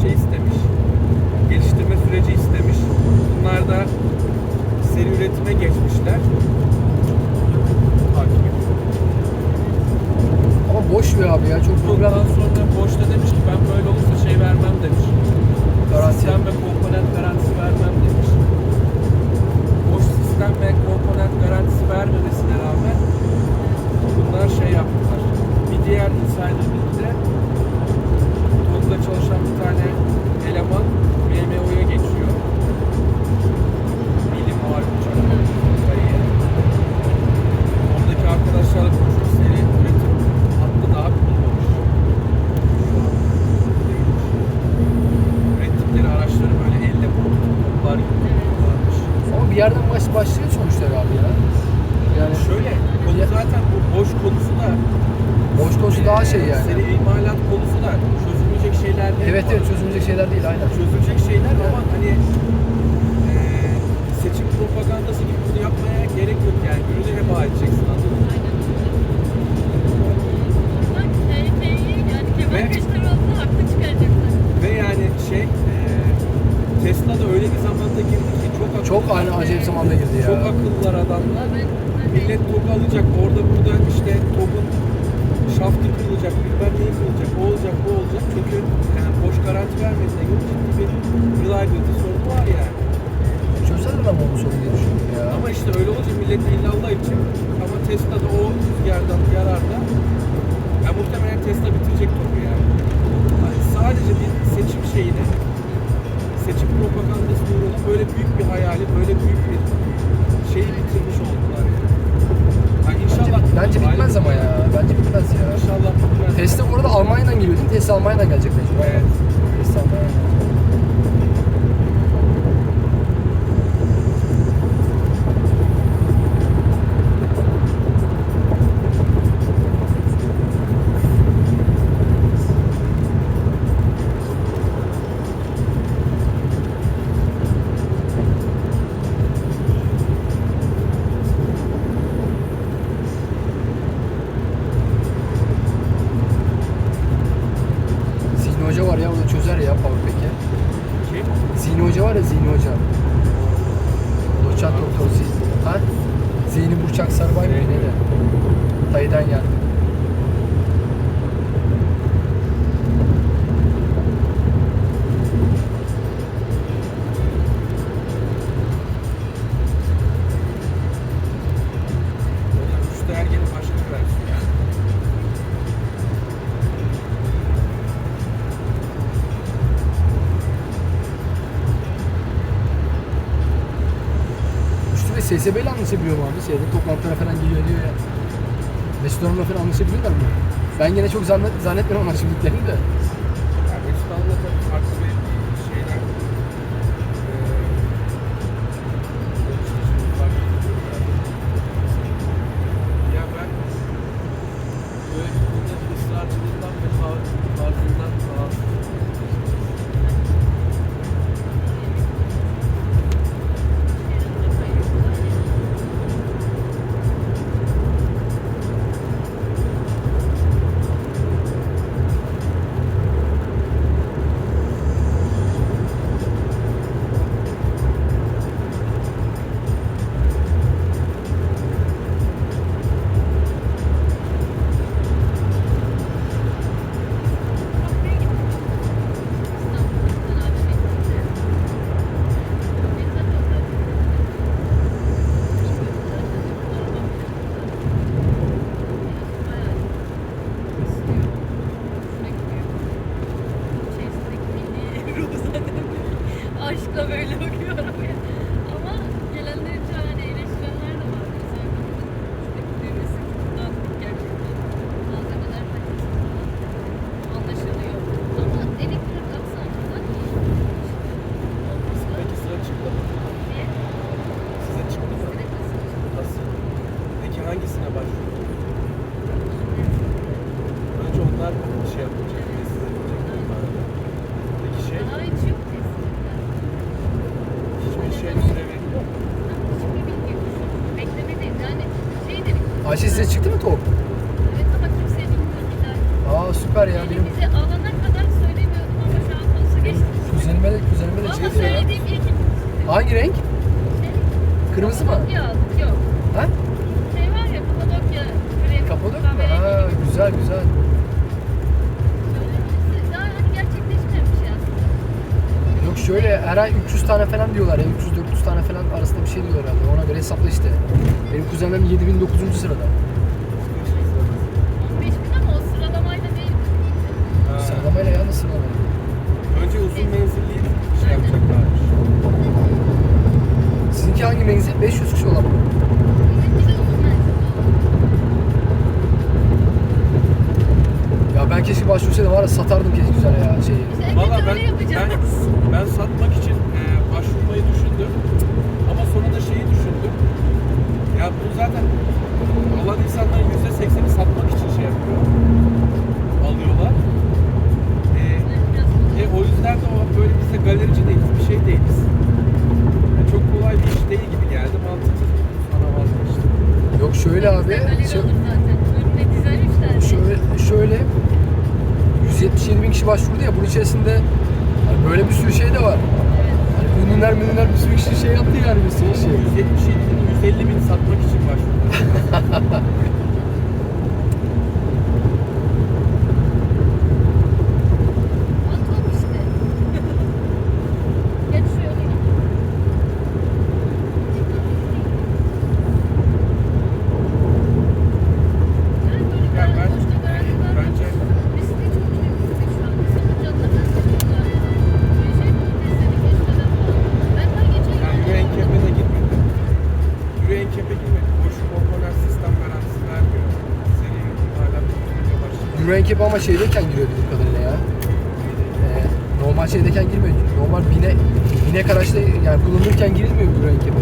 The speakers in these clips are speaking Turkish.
şey istemiş. Geliştirme süreci istemiş. Bunlar da seri üretime geçmişler. Takip ediyor. Ama boş ver abi ya, çok program. Ondan sonra Boş'ta demiş ki ben böyle olursa şey vermem demiş. Garanti. Sistem ve komponent garantisi vermem demiş. Boş sistem ve komponent garantisi vermemesine rağmen bunlar şey yaptılar. Bir diğer insider bilgi de TOG'da çalışan bir tane eleman BMW'ye geçiyor. Bilim var uçakları. Oradaki arkadaşlarla konuşuyor. Seri üretim hattı daha kurulmamış. Ürettikleri araçları böyle elle prototipler gibi kullanmış. Ama bir yerden başlıyor sonuçta abi ya. Yani Şöyle, konu zaten bu boş konusu da boş konusu daha şey yani. seri imalat konusu da çözülmeyecek şeyler değil. Evet evet, çözülecek şeyler değil aynen. Çözülecek şeyler ama hani seçim propagandası gibi bunu yapmaya gerek yok yani. Ürünü heba edeceksin, anladın mı? Ve yani şey Tesla da öyle bir zamanda girdi ki Çok aynı acayip zamanda girdi ya. Çok akıllılar adamlar. Millet TOG alacak. Orada burada işte TOG'un şaftı kırılacak, bilmem neyi kırılacak, o olacak, bu olacak. Çünkü yani boş garanti vermesine göre ciddi bir reliability sorunu var yani. Çözerler ama onu sorun diye düşünüyorum ya. Ama işte öyle olunca millet illallah için. Ama Tesla da o rüzgardan yararda. Ya muhtemelen Tesla bitirecek TOG'u yani. Yani sadece bir seçim şeyini, seçim propagandası uğruna böyle büyük bir hayali, böyle büyük bir şeyi bitirmiş oldular yani. Yani inşallah Bence bitmez ama ya. Bence bitmez ya. İnşallah bitmez. Tesla bu arada Almanya'dan geliyor değil mi? Tesla Almanya'dan gelecek mecbur. Evet. Tesla Almanya'dan. Zihni Hoca var ya, o da çözer ya Powerpack'i. Kim? Zihni Hoca var ya, Zihni Hoca. Doçent doktor Zihni. Ha? Zihni Burçak Sarbay mı neydi? Dayıdan geldi. Rüştü Ergen'in başka bir versiyonu. Üstü ve SSB ile anlaşabiliyor mu abi? Şeyde toplantılara falan geliyor diyor ya. Mesut Hanım'la falan anlaşabiliyorlar mı? Ben gene çok zannetmiyorum anlaşabildiklerini de. Yani Mesut Hanım'la tabii farklı bir şeyler ya ben böyle bir konuda ısrarcılığından ve tarzından rahatsızım. Aşkla böyle bakıyorum ya. Ama gelenler için hani eleştirenler de var. Mesela işte düğmesi tutan gerçekten malzemeler kalitesinden anlaşılıyor. Ama elektrik aksamından Peki sıra çıktı mı? diye Size çıktı mı? direkt Nasıl? Peki hangisine başlıyor? Önce onlar şey yapacak, size diyecek onlar. Peki şey, daha hiç yok testlerden. hiçbir şey süre veriyor mu? Hiçbir bilgi yok. Beklemedeyiz. Yani şey dedik. Ayşe size çıktı mı top? Evet ama kimseye bilmiyor. Bir daha Aa süper ya. Benim elimize alana kadar söylemiyordum ama şu an konusu geçti. Ama şey söylediğim ilk Hangi renk? şey, Kırmızı mı? Kapadokya aldık. Yok. Ha? Şey var ya Kapadokya kremi. Kapadokya mı? kahverengi Ha, gibi. güzel güzel. Söylemesi daha hani gerçekleşmeyen bir şey aslında. Yok şöyle her ay 300 tane falan diyorlar ya. 300-400 tane falan arasında bir şey diyorlar herhalde. Ona göre hesapla işte. Benim kuzenim 7009. sırada. 15.000 ama o sıralamayla değil. Ha. Sıralamayla yalnız sıralamayla. Önce uzun menzilli şey yapacaklarmış. Sizinki hangi menzil? 500 kişi olan mı? Bizimki de uzun menzilli oldu. Ya ben keşke başvursaydım var ya satardım keşke güzel ya şeyi. Biz en Valla kötü ben, öyle yapacağız. ben satmak için başvurmayı düşündüm. Ama sonra da şeyi düşündüm. Ya bu zaten alan insanların %80'i satmak için şey yapıyor. Alıyorlar. O yüzden de o böyle biz de galerici değiliz, bir şey değiliz. Yani çok kolay bir iş değil gibi geldi. Mantıksız buldum, sonra vazgeçtim. Yok şöyle abi. Galeri Şey, olur zaten. Önüne dizermişler. şöyle 177 bin kişi başvurdu ya bunun içerisinde hani böyle bir sürü şey de var. Hani ünlüler bir sürü kişi şey yaptı yani bir sürü şey. 170 150 bin satmak için başvurdum. Atom işte. Geç şöyle git. Yani böyle Ya biraz ben boşta garantiler bence riskli çok yüksek şu an. Mesela canına kastediyorlar ya. Bir şey mi oldu istedik geçmeden falan. Ben daha geçen yani yıl Euro NCAP'e de girmedi. Euro NCAP'e girmedi. Boş komponent sistem garantisi vermiyor. Seri hala tutmaya başladı. Euro NCAP ama şeydeyken giriyor bildiğim kadarıyla ya. Normal şeydeyken girmiyor. Normal binek araçta yani kullanırken girilmiyor Euro NCAP'e.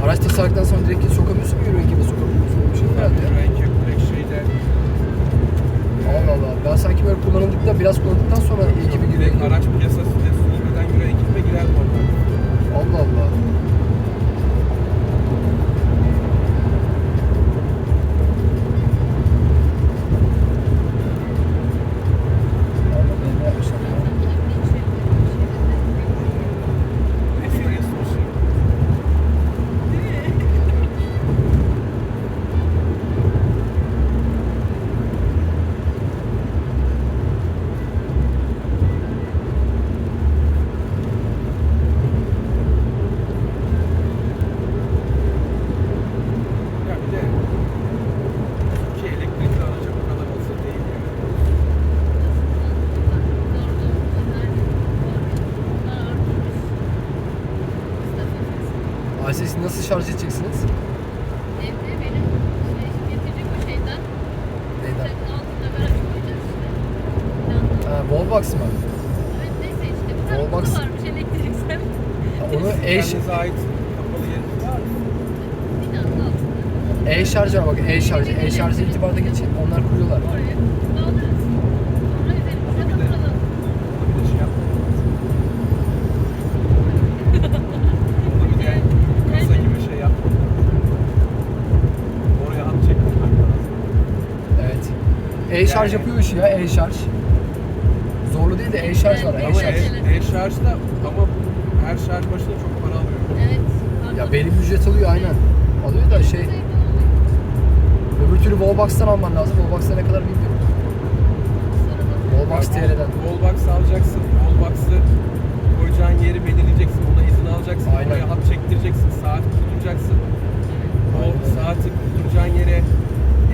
Araç tasarladıktan sonra direkt sokamıyorsun mu Euro NCAP'e sokabiliyorsun? Öyle bir şey herhalde ya. Euro NCAP direkt şeyde Allah Allah. Ben sanki böyle biraz kullandıktan sonra ekibi giriyor. direkt araç piyasası diye sürmeden Euro NCAP'e girer normal. Allah Allah. Allah ne yapmışlar ya? Neyse en son şey. Ya bir de Türkiye elektrikli araca bu kadar hazır değil yani. Ayşe siz nasıl şarj edeceksiniz? Evde benim getirecek o şeyden. Neyden? Senin altında garaj koyacağız işte. Planlı. Ha, Wallbox mı? Evet neyse işte bir tane Wallbox. kutu varmış elektriksel. Onu Kendinize ait kapalı yeriniz var mı? Binanın altında. e-şarj var bak e-şarj. E-şarj irtibata geçin. Onlar kuruyorlar. Oraya bağlarız. Sonra üzerimize Bir de- kapatalım. Onu bir de şey yapmak lazım. Onu bir de kasa gibi şey yapmak lazım. Oraya hat çektirmek lazım. Evet. E-şarj Yani- yapıyor işi ya e-şarj. Zorlu değil de e-şarj var. Evet, Ama E-şarj. e-şarjda ama her şarj başına çok para alıyor. Evet. Ya belli bir ücret alıyor aynen. Alıyor da şey. Öbür türlü Wallbox'tan alman lazım. Wallbox'ta ne kadar bilmiyorum. Wallbox TR'den. Wallbox alacaksın. Wallbox'ı koyacağın yeri belirleyeceksin. Ona izin alacaksın. Aynen. Oraya hat çektireceksin. Saat kurduracaksın. O Aynen. saati kurduracağın yere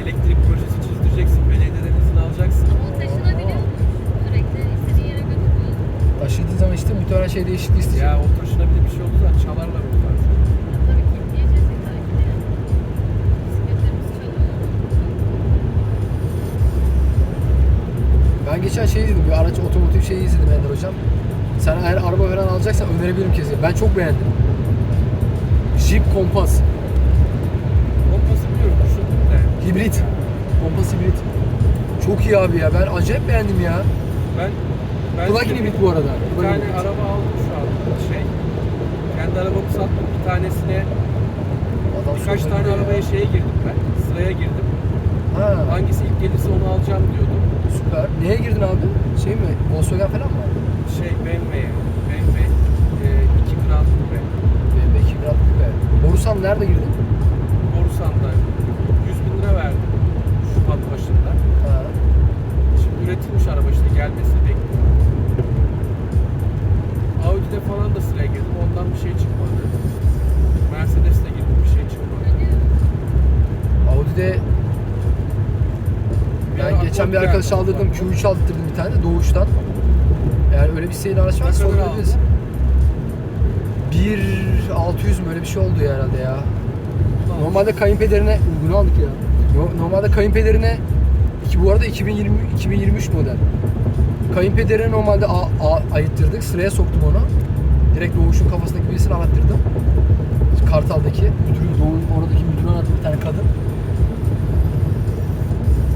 elektrik projesi çizdireceksin. Belediyeden izin alacaksın. Ama o taşınabiliyor mu? Sürekli istediğin yere götürmüyor. Taşıdığın zaman işte muhtemelen şey değişikliği isteyecek. Ya o taşınabilir bir şey olduğu zaman çalarlar onu zaten. Tabii ki diyeceğiz illa ki de. Bisikletlerimiz çalıyor. Ben geçen şey izledim. Bir araç otomotiv şeyi izledim Ender hocam. Sen eğer araba falan alacaksan önerebilirim kesin. Ben çok beğendim. Jeep Compass. Kompası biliyorum düşündüm de. Hibrit. Compass hibrit. Çok iyi abi ya. Ben acayip beğendim ya. Ben Plug-in hibrit bu arada. Bir Plug-in tane hibrit. araba aldım şu an. Kendi arabamı sattım. Bir tanesine Adam birkaç sonra tane gidiyor ya. arabaya şeye girdim ben. Sıraya girdim. Ha, Hangisi ilk gelirse onu alacağım diyordum. süper. Neye girdin abi? Şey mi? Volkswagen falan mı? BMW. BMW Geçen bir Çok arkadaş geldi. aldırdım, Q3 aldırdım bir tane de Doğuş'tan. Eğer öyle bir senin araç varsa Ne kadar sorabiliriz. 1.600 mü öyle bir şey oldu ya herhalde ya. Normalde kayınpederine bunu aldık ya. Normalde kayınpederine bu arada 2023 model. Kayınpederine normalde ayıttırdık. Sıraya soktum onu. Direkt Doğuş'un kafasındaki birisini arattırdım. Kartal'daki müdürün, Doğu'nun oradaki müdürün arattı bir tane kadın.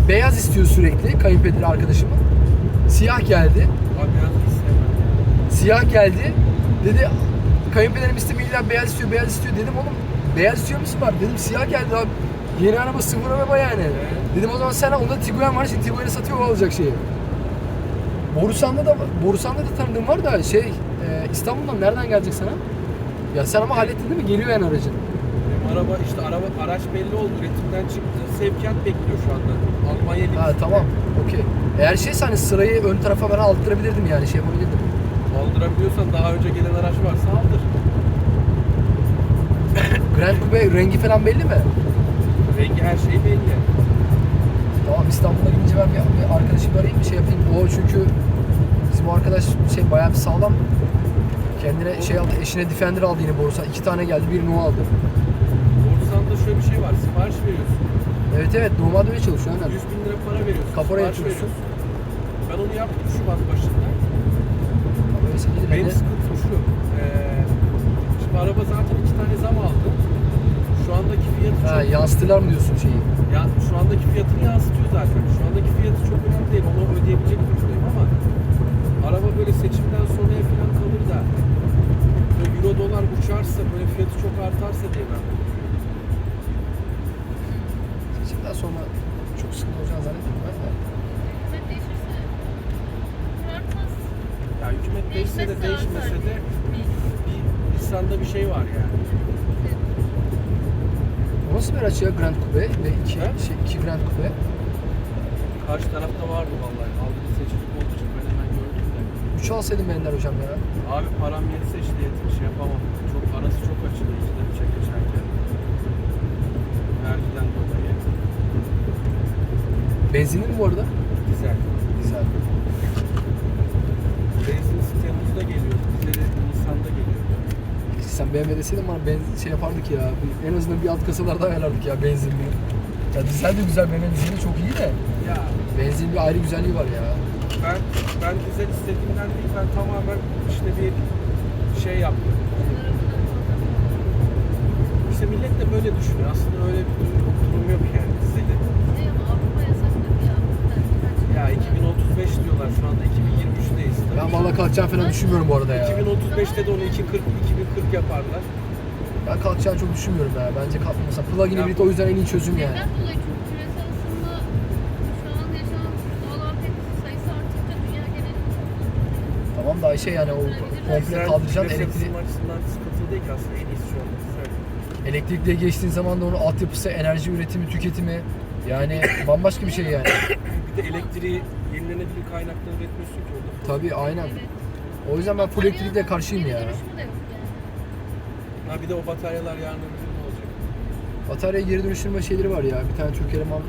Beyaz istiyor sürekli kayınpederi arkadaşımın. Siyah geldi. Abi biraz istemem. Siyah geldi. Dedi kayınpederim istemiyor illa beyaz istiyor, beyaz istiyor. Dedim oğlum beyaz istiyor musun var? Dedim siyah geldi abi. Yeni araba sıfır araba yani. Dedim o zaman sen onda Tiguan var. Şimdi Tiguan'ı satıyor o alacak şeyi. Borusan'da da tanıdığım var da İstanbul'dan nereden gelecek sana? Ya sen ama hallettin değil mi? Geliyor yani aracın. Benim araç belli oldu. Üretimden çıktı. Sevkiyat bekliyor şu anda. Almanya Ha tamam. Okey. Eğer şeyse hani sırayı ön tarafa ben aldırabilirdim yani şey yapabilirdim. Aldırabiliyorsan daha önce gelen araç varsa aldır. Grand Coupe rengi falan belli mi? Rengi her şey belli. Tamam İstanbul'a gidince ben bir arkadaşımı arayayım bir şey yapayım. O çünkü bizim o arkadaş bayağı bir sağlam. Kendine şey aldı, eşine Defender aldı yine Borusan. 2 tane geldi, birini o aldı. Borsanda şöyle bir şey var. Sipariş veriyorsun. Evet normalde öyle çalışıyor. 100 Aynen. bin lira para veriyorsun. Kapora sipariş yatırıyorsun. veriyorsun. Ben onu yaptım Şubat başında. Ama öyleyse gelir Benim hani. sıkıntım şu. Şimdi araba zaten 2 tane zam aldı. Şu andaki fiyatı Ha, çok... yansıtırlar mı diyorsun şeyi? Ya şu andaki fiyatını yansıtıyor zaten. Şu andaki fiyatı çok önemli değil. Onu ödeyebilecek durumdayım ama araba böyle seçimden sonraya falan kalır da böyle euro dolar uçarsa böyle fiyatı çok artarsa diye ben. Seçimden sonra çok sıkıntı olacağını zannetmiyorum ben de. Hükümet değişirse artmaz. Ya hükümet değişse de değişmese de bir Nisan'da bir şey var yani. O nasıl bir araç ya Grand Coupe ve iki Grand Coupe? Karşı tarafta vardı vallahi. Aldığı seçilik olduğu için ben hemen gördüm de. 3 alsaydım Ender hocam ya. Abi param yetse işte şey yapamam. Çok arası çok açıldı ikide bir geçerken. Vergiden dolayı. Benzinli mi bu arada? Güzel. Güzel. Benzinlisi Temmuz'da geliyor. Bizleri Nisan'da geliyor. Sen BMW deseydin bana şey yapardık ya. En azından bir alt kasalarda ayarlardık ya benzinli. Ya dizel de güzel, BMW dizeli çok iyi de. Ya Benzin bir ayrı güzelliği var ya. ben güzel istediğimden değil, ben tamamen işte bir şey yaptım. İşte millet de böyle düşünüyor. Aslında öyle bir durum yok yani dizeli. Ama Avrupa yasakladı ya. Ya 2035 diyorlar, şu anda 2023'teyiz. Ben valla kalkacağını falan düşünmüyorum bu arada ya. 2035'te de onu 2040 yaparlar. Ben kalkacağını çok düşünmüyorum ya. Bence kalkmasa. Plug-in Ya- hibrit o yüzden en iyi çözüm yani. Neden dolayı? Çünkü küresel ısınma şu an yaşanan doğal afet sayısı arttıkça dünya genelinde Tamam da şey yani o komple kaldıracaksın Küresel elektriği. ısınma açısından sıkıntı değil ki aslında, en iyisi şu anda. Güzel. Elektrikliye geçtiğin zaman da onun altyapısı, enerji üretimi, tüketimi yani bambaşka bir şey yani. Bir de elektriği yenilenebilir kaynaktan üretmiyorsun ki orada. Tabii aynen. evet. O yüzden ben full elektrikle karşıyım ya. Geri dönüşümü de yok yani. Ha bir de o bataryalar yarın öbür gün ne olacak? Batarya geri dönüştürme şeyleri var ya. Bir tane Türk eleman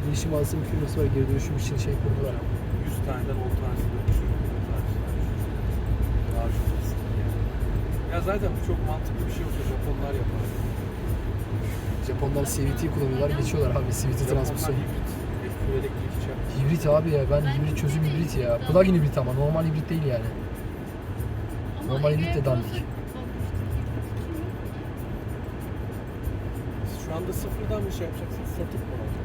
bilişim alısı bir firması var. Geri dönüşüm için şey kurdular. 100 taneden 10 tanesi dönüşür. 10 tanesi dönüşür. Daha çok riskli yani. Ya zaten bu çok mantıklı bir şey olsa Japonlar yapar. Japonlar CVT kullanıyorlar. Geçiyorlar abi CVT Japonlar transmisyon. hibrit. Full elektrik hiç yapmıyor. Hibrit abi ya. Ben hibrit çözüm hibrit ya. Plug-in hibrit ama normal hibrit değil yani. Ama Normal Ege'ye hibrit de dandik. kalırsak Şu anda sıfırdan bir şey yapacaksın, satıp mı alacaksın?